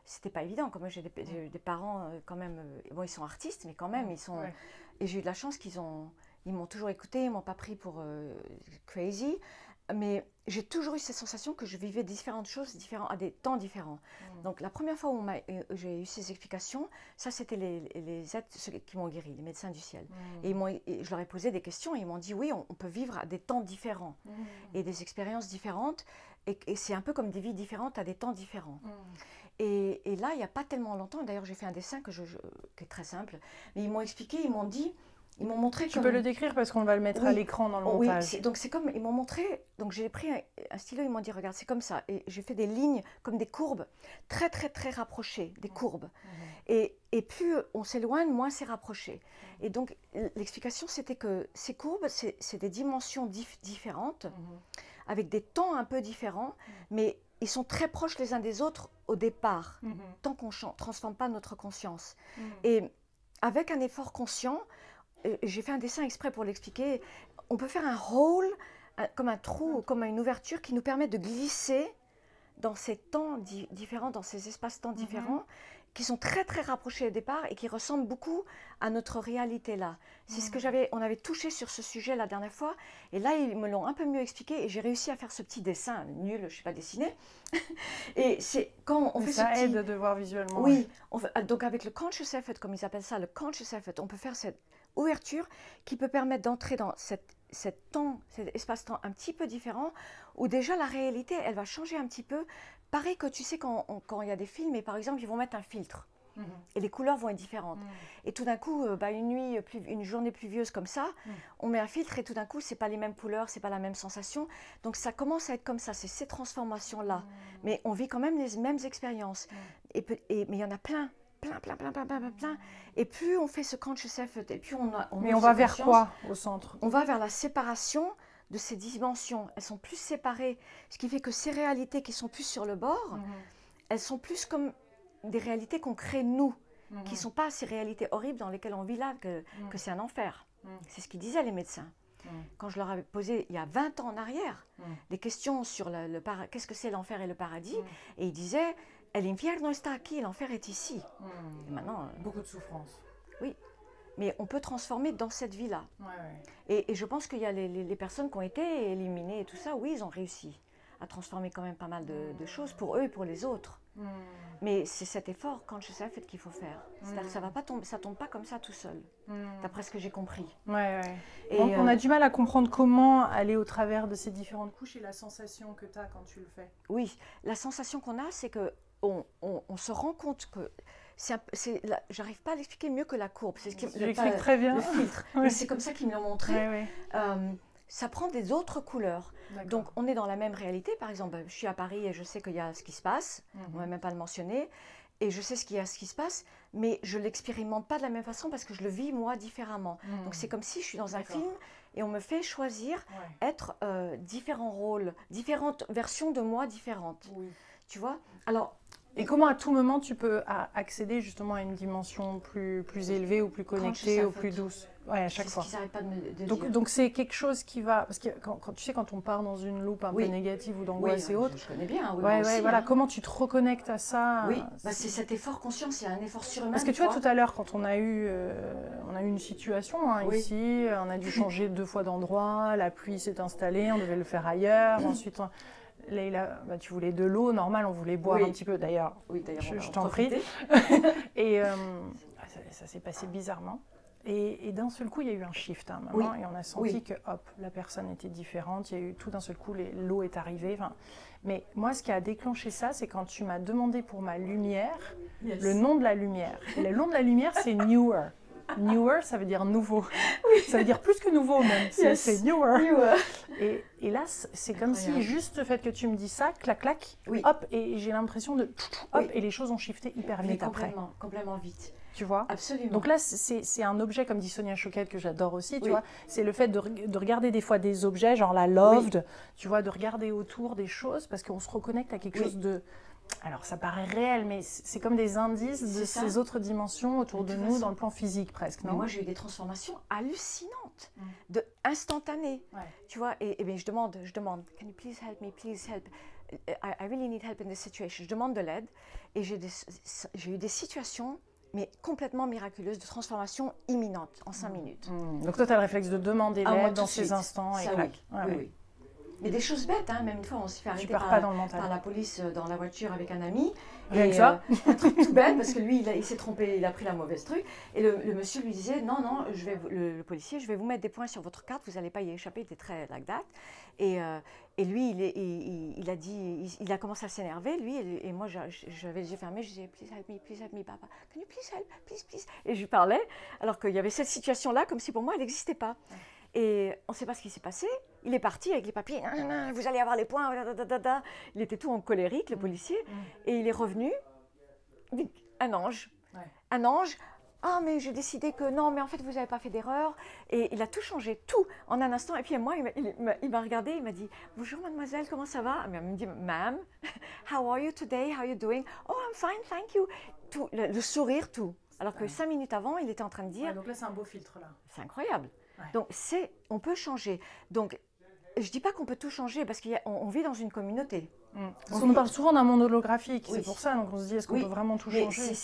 c'était pas évident. Comme moi, j'ai des parents quand même. Bon, ils sont artistes, mais quand même, ils sont. Ouais. Et j'ai eu de la chance ils m'ont toujours écouté. Ils m'ont pas pris pour crazy. Mais j'ai toujours eu cette sensation que je vivais différentes choses à des temps différents. Donc la première fois où j'ai eu ces explications, ça c'était les êtres ceux qui m'ont guéri, les médecins du ciel. Et je leur ai posé des questions et ils m'ont dit oui, on peut vivre à des temps différents et des expériences différentes. Et c'est un peu comme des vies différentes à des temps différents. Et là, il n'y a pas tellement longtemps, d'ailleurs j'ai fait un dessin qui est très simple, mais ils m'ont expliqué, ils m'ont dit... Ils m'ont montré. Tu peux le décrire parce qu'on va le mettre à l'écran dans le montage. Oui, donc c'est comme ils m'ont montré. Donc j'ai pris un stylo, ils m'ont dit regarde, c'est comme ça. Et j'ai fait des lignes comme des courbes très très très rapprochées, des courbes. Et plus on s'éloigne, moins c'est rapproché. Et donc l'explication c'était que ces courbes, c'est des dimensions différentes, avec des temps un peu différents, mais ils sont très proches les uns des autres au départ, tant qu'on ne transforme pas notre conscience. Et avec un effort conscient. J'ai fait un dessin exprès pour l'expliquer. On peut faire un hole, comme un trou, comme une ouverture qui nous permet de glisser dans ces temps différents, dans ces espaces-temps différents, qui sont très très rapprochés au départ et qui ressemblent beaucoup à notre réalité là. C'est ce que on avait touché sur ce sujet la dernière fois. Et là, ils me l'ont un peu mieux expliqué et j'ai réussi à faire ce petit dessin nul, je ne sais pas dessiner. Et c'est quand on fait ça aide de voir visuellement. Oui, donc avec le conscious effort, comme ils appellent ça, le conscious effort, on peut faire cette ouverture qui peut permettre d'entrer dans cet espace-temps un petit peu différent, où déjà la réalité, elle va changer un petit peu. Pareil que tu sais quand il y a des films, et par exemple, ils vont mettre un filtre, et les couleurs vont être différentes. Et tout d'un coup, une journée pluvieuse comme ça, on met un filtre, et tout d'un coup, c'est pas les mêmes couleurs, c'est pas la même sensation. Donc ça commence à être comme ça, c'est ces transformations-là. Mais on vit quand même les mêmes expériences. Mais il y en a plein. Et plus on fait ce conscious effort, et plus Mais on va vers quoi au centre? On va vers la séparation de ces dimensions. Elles sont plus séparées, ce qui fait que ces réalités qui sont plus sur le bord, elles sont plus comme des réalités qu'on crée nous, qui ne sont pas ces réalités horribles dans lesquelles on vit là, que c'est un enfer. C'est ce qu'ils disaient les médecins. Quand je leur avais posé, il y a 20 ans en arrière, des questions sur qu'est-ce que c'est l'enfer et le paradis, et ils disaient... El infierno está aquí, l'enfer est ici. Et maintenant, beaucoup de souffrance. Oui. mais on peut transformer dans cette vie-là. Et je pense qu'il y a les personnes qui ont été éliminées et tout ça, oui, ils ont réussi à transformer quand même pas mal de choses pour eux et pour les autres. Mais c'est cet effort conscious effort qu'il faut faire. C'est-à-dire que ça va pas tomber, ça tombe pas comme ça tout seul, d'après ce que j'ai compris. Et on a du mal à comprendre comment aller au travers de ces différentes couches et la sensation que tu as quand tu le fais. Oui, la sensation qu'on a, c'est que on se rend compte que j'arrive pas à l'expliquer mieux que la courbe. C'est ce qui j'explique très bien. Le filtre. Et c'est comme ça qu'ils me l'ont montré. Ça prend des autres couleurs. Donc, on est dans la même réalité. Par exemple, je suis à Paris et je sais qu'il y a ce qui se passe. On ne va même pas le mentionner. Et je sais ce qui se passe, mais je ne l'expérimente pas de la même façon parce que je le vis, moi, différemment. Donc, c'est comme si je suis dans un film et on me fait choisir être différents rôles, différentes versions de moi différentes. Tu vois? Alors, et comment à tout moment tu peux accéder justement à une dimension plus élevée ou plus connectée ou plus douce? À chaque fois. C'est ce qu'ils n'arrêtent pas de dire. Donc c'est quelque chose qui va... Parce que tu sais, quand on part dans une loupe un peu négative ou d'angoisse et autres... Je connais bien, voilà. Comment tu te reconnectes à ça? Oui, c'est cet effort conscient, c'est un effort surhumain. Parce que tu vois, tout à l'heure, quand on a eu une situation ici, on a dû changer 2 fois d'endroit, la pluie s'est installée, on devait le faire ailleurs, ensuite... Leïla, tu voulais de l'eau, normal, on voulait boire un petit peu, d'ailleurs. Oui, d'ailleurs, je t'en prie. Et ça s'est passé bizarrement. Et d'un seul coup, il y a eu un shift à un moment, et on a senti que, hop, la personne était différente. Il y a eu tout d'un seul coup, l'eau est arrivée. Mais moi, ce qui a déclenché ça, c'est quand tu m'as demandé pour ma lumière, le nom de la lumière. Et le nom de la lumière, c'est Newer. Newer, ça veut dire nouveau. Ça veut dire plus que nouveau même. C'est newer. Et là, c'est comme si juste le fait que tu me dis ça, clac, clac, hop, et j'ai l'impression de... Hop, et les choses ont shifté hyper vite après. Complètement vite. Tu vois? Absolument. Donc là, c'est un objet, comme dit Sonia Choquette, que j'adore aussi, tu vois. C'est le fait de regarder des fois des objets, genre la Loved, tu vois, de regarder autour des choses, parce qu'on se reconnecte à quelque chose de... Alors, ça paraît réel, mais c'est comme des indices de ces autres dimensions autour de nous, dans le plan physique presque, non? Moi, j'ai eu des transformations hallucinantes, instantanées. Tu vois, et bien, je demande, can you please help me, please help. I really need help in this situation. Je demande de l'aide, et j'ai eu des situations, mais complètement miraculeuses, de transformation imminente, en 5 minutes. Donc toi, tu as le réflexe de demander l'aide dans ces instants, et clac. Oui. Mais des choses bêtes, hein. Même une fois on s'est fait arrêter par la police dans la voiture avec un ami. Rien que ça. Un truc tout bête, parce que lui il s'est trompé, il a pris la mauvaise truc. Et le monsieur lui disait, non, le policier, je vais vous mettre des points sur votre carte, vous n'allez pas y échapper, il était très like that. Et lui, il a dit, il a commencé à s'énerver, lui, et moi j'avais les yeux fermés, je disais, please help me, papa, can you please help, please. Et je lui parlais, alors qu'il y avait cette situation-là, comme si pour moi elle n'existait pas. Et on ne sait pas ce qui s'est passé. Il est parti avec les papiers. Non, vous allez avoir les points. Il était tout en colérique, le policier. Et il est revenu. Un ange. Un ange. Ah, mais j'ai décidé que non, mais en fait, vous n'avez pas fait d'erreur. Et il a tout changé, tout, en un instant. Et puis moi, il m'a regardé, il m'a dit, bonjour mademoiselle, comment ça va? Il me dit, ma'am, how are you today? How are you doing? Oh, I'm fine, thank you. Tout, le sourire, tout. Alors que 5 minutes avant, il était en train de dire... donc là, c'est un beau filtre, là. C'est incroyable. Donc, on peut changer. Donc, je ne dis pas qu'on peut tout changer parce qu'on vit dans une communauté. On parle souvent d'un monde holographique, c'est pour ça. Donc, on se dit, est-ce qu'on peut vraiment tout changer?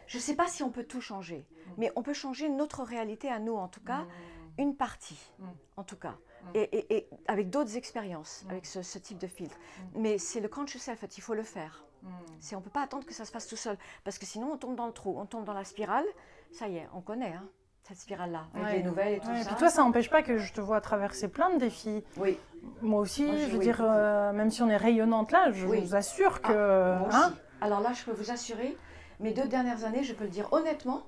Je ne sais pas si on peut tout changer, mais on peut changer notre réalité à nous, en tout cas, une partie, en tout cas. Et avec d'autres expériences, avec ce type de filtre. Mais c'est le conscious self, il faut le faire. On ne peut pas attendre que ça se fasse tout seul, parce que sinon, on tombe dans le trou, on tombe dans la spirale. Ça y est, on connaît, hein. Cette spirale-là, avec les nouvelles et tout ça. Et puis toi, ça n'empêche pas que je te vois traverser plein de défis. Oui. Moi aussi, je veux dire, même si on est rayonnante là, je vous assure que... moi aussi. Alors là, je peux vous assurer, mes 2 dernières années, je peux le dire honnêtement,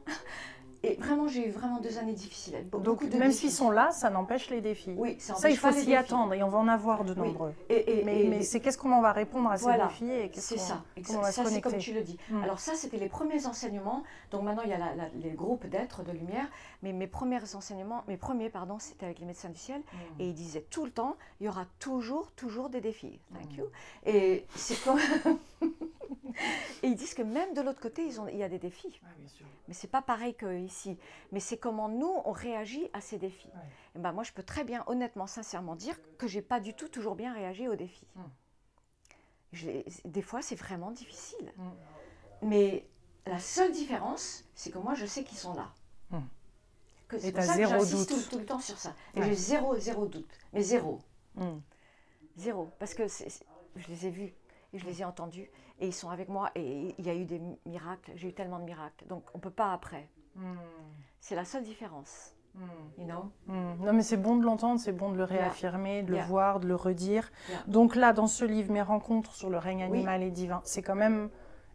et vraiment, j'ai eu vraiment 2 années difficiles. Donc même s'ils sont là, ça n'empêche les défis. Oui, ça il faut s'y attendre, et on va en avoir de nombreux. Mais c'est qu'est-ce qu'on va répondre à ces défis et comment on va se connecter. C'est comme tu le dis. Alors ça, c'était les premiers enseignements. Donc maintenant, il y a les groupes d'êtres de lumière. Mais mes premiers, c'était avec les médecins du ciel. Et ils disaient tout le temps, il y aura toujours des défis. Thank you. Et c'est quoi Et ils disent que même de l'autre côté, il y a des défis. Bien sûr. Mais ce n'est pas pareil qu'ici. Mais c'est comment nous, on réagit à ces défis. Et ben moi, je peux très bien, honnêtement, sincèrement dire que je n'ai pas du tout toujours bien réagi aux défis. Des fois, c'est vraiment difficile. Mais la seule différence, c'est que moi, je sais qu'ils sont là. que c'est Et pour t'as ça que zéro j'insiste doute. tout le temps sur ça. Et Ouais. j'ai zéro doute. Mais zéro. Mm. Zéro. Parce que je les ai vus et je les ai entendus. Et ils sont avec moi. Et il y a eu des miracles. J'ai eu tellement de miracles. Donc on ne peut pas après. Mm. C'est la seule différence. You know? Non, mais c'est bon de l'entendre, c'est bon de le réaffirmer, de le Yeah. voir, de le redire. Yeah. Donc là, dans ce livre, Mes rencontres sur le règne Oui. animal et divin, c'est quand même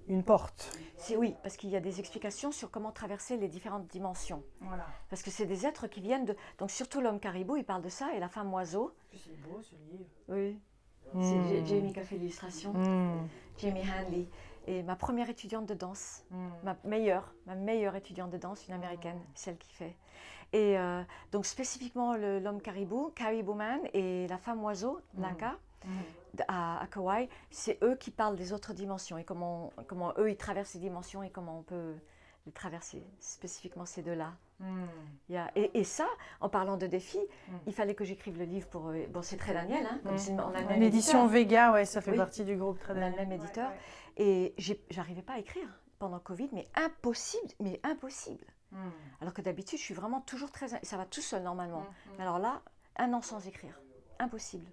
une porte. Oui, parce qu'il y a des explications sur comment traverser les différentes dimensions. Voilà. Parce que c'est des êtres qui viennent de... Donc surtout l'homme caribou, il parle de ça, et la femme oiseau. C'est beau ce livre. Oui. C'est Jamie qui a fait l'illustration. Jamie Hanley. Et ma première étudiante de danse, ma meilleure étudiante de danse, une américaine, celle qui fait. Et donc spécifiquement l'homme caribou, Caribou Man, et la femme oiseau, Naka, à Kauai, c'est eux qui parlent des autres dimensions et comment eux ils traversent ces dimensions et comment on peut les traverser, spécifiquement ces deux-là. Et ça, en parlant de défis, il fallait que j'écrive le livre pour... Bon, c'est Très Daniel, hein, comme on a le même L'édition éditeur. Vega, ouais, ça fait Oui. partie du groupe Très On a le Daniel. même éditeur. Et j'arrivais pas à écrire pendant Covid, mais impossible. Alors que d'habitude, je suis vraiment toujours très... Ça va tout seul normalement. Mais alors là, 1 an sans écrire. Impossible.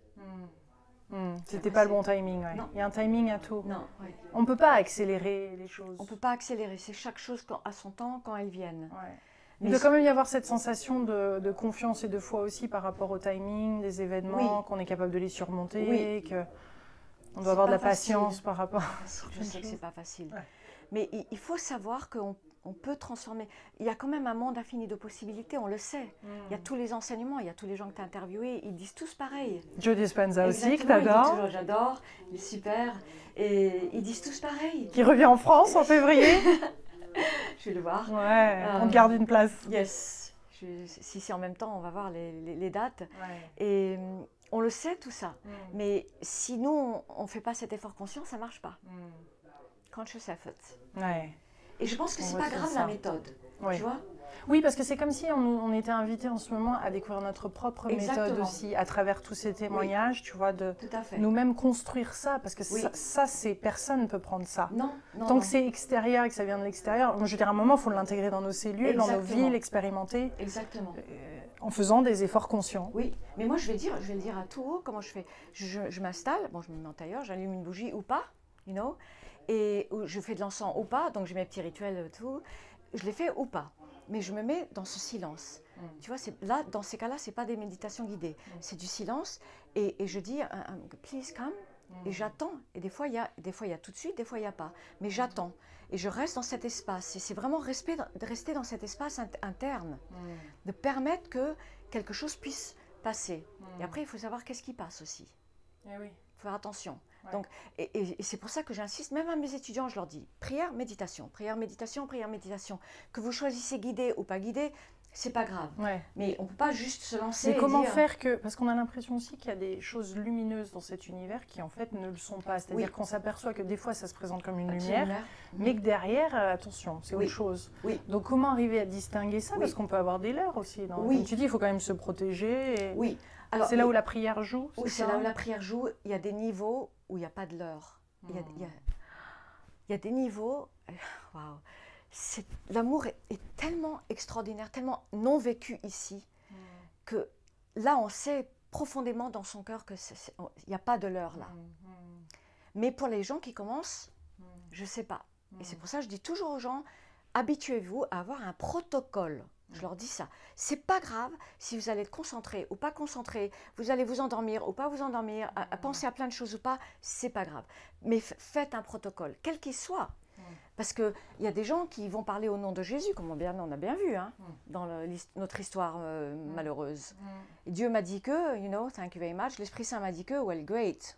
C'était pas le bon timing, ouais. Non. Il y a un timing à tout. Non, oui. On peut pas accélérer les choses. On ne peut pas accélérer. C'est chaque chose à son temps, quand elles viennent. Ouais. Mais Il doit quand même y avoir cette sensation de confiance et de foi aussi par rapport au timing des événements, qu'on est capable de les surmonter, qu'on doit avoir de la patience par rapport à Je sais que c'est pas facile. Ouais. Mais il faut savoir qu'on peut transformer. Il y a quand même un monde infini de possibilités, on le sait. Il y a tous les enseignements, il y a tous les gens que tu as interviewés, ils disent tous pareil. Joe Dispenza aussi, que Exactement, il dit t'adores, toujours, j'adore, il est super. Et ils disent tous pareil. qui revient en France en février. Je vais le voir. Ouais, on te garde une place. Yes. Si c'est en même temps, on va voir les dates. Ouais. Et on le sait tout ça. Mais si nous, on ne fait pas cet effort conscient, ça ne marche pas. Conscious effort. Ouais. Et je pense que On c'est pas retient grave ça. la méthode. Oui. Tu vois? Oui, parce que c'est comme si on était invités en ce moment à découvrir notre propre méthode Exactement. aussi, à travers tous ces témoignages, tu vois, de Tout à fait. nous-mêmes construire ça, parce que Oui. ça c'est personne ne peut prendre ça. Non. Tant que c'est extérieur et que ça vient de l'extérieur, je veux dire, à un moment, il faut l'intégrer dans nos cellules, dans nos Exactement. vies, l'expérimenter, Exactement. en faisant des efforts conscients. Oui, mais moi je vais le dire à tout haut comment je fais. Je m'installe, bon je me mets en tailleur, j'allume une bougie ou pas, you know, et je fais de l'encens ou pas, donc j'ai mes petits rituels tout, je les fais ou pas, mais je me mets dans ce silence. Tu vois, là, dans ces cas-là, c'est pas des méditations guidées, c'est du silence, et je dis please come, et j'attends, et des fois il y a tout de suite, des fois il n'y a pas, mais j'attends, et je reste dans cet espace, et c'est vraiment de rester dans cet espace interne, de permettre que quelque chose puisse passer. Et après, il faut savoir qu'est-ce qui passe aussi. Eh oui. Il faut faire attention. Ouais. Donc, et c'est pour ça que j'insiste, même à mes étudiants, je leur dis, prière, méditation, prière, méditation, prière, méditation. Que vous choisissez guidé ou pas guidé, c'est pas grave. Ouais. Mais on ne peut pas juste se lancer Mais et comment dire... faire que... Parce qu'on a l'impression aussi qu'il y a des choses lumineuses dans cet univers qui en fait ne le sont pas. C'est-à-dire qu'on s'aperçoit que des fois ça se présente comme une lumière, mais que derrière, attention, c'est autre chose. Oui. Donc comment arriver à distinguer ça? Oui. Parce qu'on peut avoir des leurres aussi. Oui. Comme tu dis, il faut quand même se protéger. Et... Oui. C'est là où la prière joue? Oui, c'est là où la prière joue. Il y a des niveaux où il n'y a pas de leurre. Il y a des niveaux... Waouh. L'amour est tellement extraordinaire, tellement non vécu ici, que là, on sait profondément dans son cœur qu'il n'y a pas de leurre là. Mais pour les gens qui commencent, je ne sais pas. Et c'est pour ça que je dis toujours aux gens, habituez-vous à avoir un protocole. Je leur dis ça. C'est pas grave si vous allez être concentré ou pas concentré, vous allez vous endormir ou pas vous endormir, à penser à plein de choses ou pas, c'est pas grave. Mais faites un protocole, quel qu'il soit. Parce qu'il y a des gens qui vont parler au nom de Jésus, comme on a bien vu hein, dans notre histoire malheureuse. Et Dieu m'a dit que, you know, thank you very much, l'Esprit Saint m'a dit que, well, great.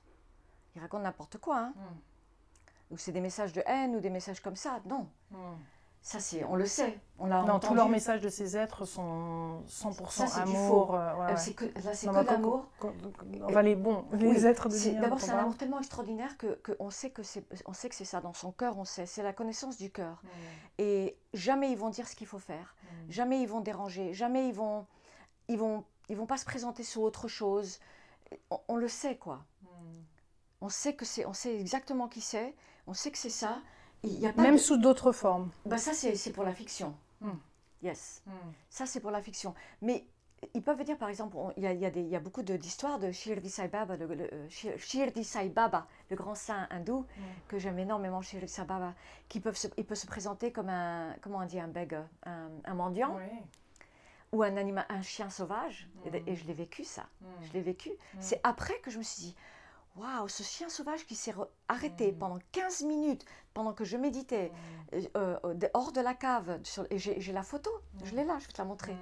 Il raconte n'importe quoi. Hein. Ou c'est des messages de haine ou des messages comme ça. Non. Ça, on le sait. On l'a entendu. Tous leurs messages de ces êtres sont 100% ça, amour. là, c'est que l'amour. Enfin, les êtres de lumière. D'abord, c'est un amour tellement extraordinaire qu'on sait que c'est ça. Dans son cœur, on sait. C'est la connaissance du cœur. Et jamais ils vont dire ce qu'il faut faire. Jamais ils vont déranger. Jamais ils vont pas se présenter sous autre chose. On le sait, quoi. On sait exactement qui c'est. On sait que c'est ça. Il y a pas même sous d'autres formes. Ça, c'est pour la fiction. Yes. Ça, c'est pour la fiction. Mais ils peuvent venir, par exemple, il y a beaucoup d'histoires de Shirdi Sai Baba, Shirdi Sai Baba, le grand saint hindou, que j'aime énormément, Shirdi Sai Baba, il peut se présenter comme comment on dit, un beggar, un mendiant, ou un chien sauvage. Et je l'ai vécu, ça. Je l'ai vécu. C'est après que je me suis dit, waouh, ce chien sauvage qui s'est arrêté pendant 15 minutes, pendant que je méditais, hors de la cave, et j'ai la photo, je l'ai là, je vais te la montrer.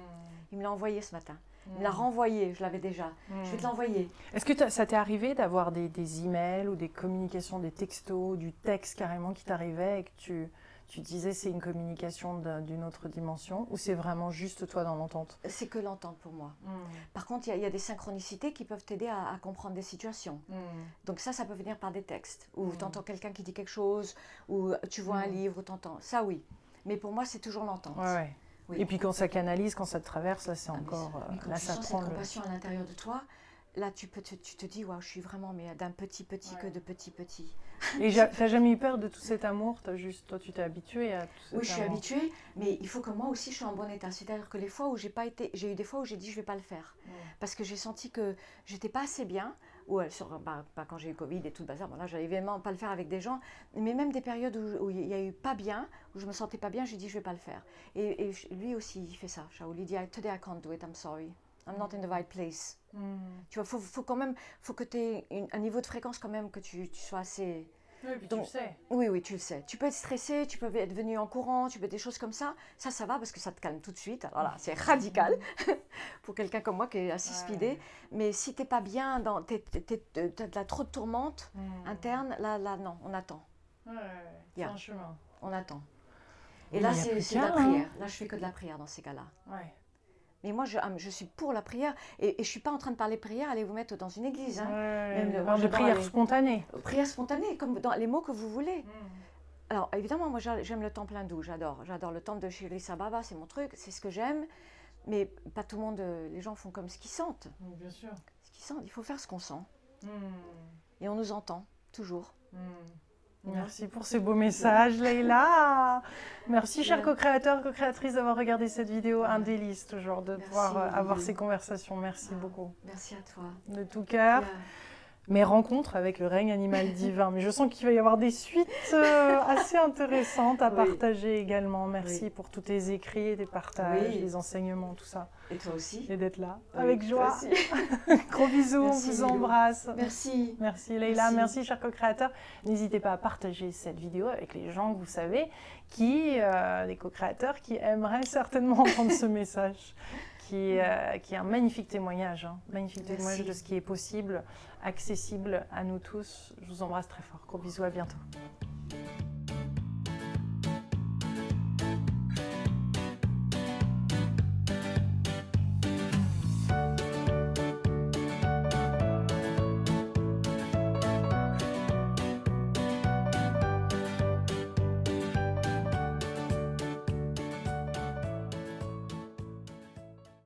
Il me l'a envoyé ce matin. Il me l'a renvoyé, je l'avais déjà. Je vais te l'envoyer. Est-ce que ça t'est arrivé d'avoir des emails ou des communications, des textos, du texte carrément qui t'arrivait et que tu disais c'est une communication d'une autre dimension, ou c'est vraiment juste toi dans l'entente? C'est que l'entente pour moi. Par contre, il y a des synchronicités qui peuvent t'aider à comprendre des situations. Donc ça peut venir par des textes, ou tu entends quelqu'un qui dit quelque chose, ou tu vois un livre, ou tu entends. Ça, oui. Mais pour moi, c'est toujours l'entente. Oui. Et puis quand ça canalise, quand ça te traverse, là c'est encore... Quand tu sens cette compassion à l'intérieur de toi, là tu te dis, waouh, je suis vraiment d'un petit que de petit. Et t'as jamais eu peur de tout cet amour? Toi tu t'es habituée à tout cet amour? Oui, je suis habituée, mais il faut que moi aussi je sois en bon état. C'est-à-dire que les fois où j'ai eu des fois où j'ai dit je vais pas le faire. Parce que j'ai senti que j'étais pas assez bien, ou quand j'ai eu Covid et tout le bazar, là j'allais évidemment pas le faire avec des gens, mais même des périodes où il y a eu pas bien, où je me sentais pas bien, j'ai dit je vais pas le faire. Et lui aussi il fait ça, Shaul, il dit today I can't do it, I'm sorry. I'm not in the right place. Tu vois, faut que tu aies un niveau de fréquence quand même, que tu sois assez... Oui, puis tu le sais. Oui, tu le sais. Tu peux être stressé, tu peux être venu en courant, tu peux des choses comme ça. Ça va parce que ça te calme tout de suite. Alors là, c'est radical pour quelqu'un comme moi qui est assez speedé. Mais si t'es pas bien, t'as trop de tourmente interne, là, non, on attend. C'est un chemin. On attend. Et là, c'est de la prière. Là, je fais que de la prière dans ces cas-là. Mais moi, je suis pour la prière et je ne suis pas en train de parler prière, allez vous mettre dans une église. De prière spontanée. Prière spontanée, comme dans les mots que vous voulez. Alors, évidemment, moi, j'aime le temple hindou, j'adore. J'adore le temple de Shirdi Sai Baba, c'est mon truc, c'est ce que j'aime. Mais pas tout le monde, les gens font comme ce qu'ils sentent. Bien sûr. Ce qu'ils sentent, il faut faire ce qu'on sent. Et on nous entend, toujours. Merci pour ce beau message, Leïla. Merci, chers co-créateurs, co-créatrices, d'avoir regardé cette vidéo. Un délice, toujours, de pouvoir avoir ces conversations. Merci beaucoup. Merci à toi. De tout cœur. Mes rencontres avec le règne animal divin. Mais je sens qu'il va y avoir des suites assez intéressantes à partager également. Merci pour tous tes écrits, tes partages, les enseignements, tout ça. Et toi aussi. Et d'être là, avec joie. Gros bisous, on vous embrasse. Merci. Merci Leïla, merci chers co-créateurs. N'hésitez pas à partager cette vidéo avec les gens que vous savez, les co-créateurs qui aimeraient certainement entendre ce message. Qui est un magnifique témoignage, témoignage de ce qui est possible, accessible à nous tous. Je vous embrasse très fort. Gros bisous, à bientôt.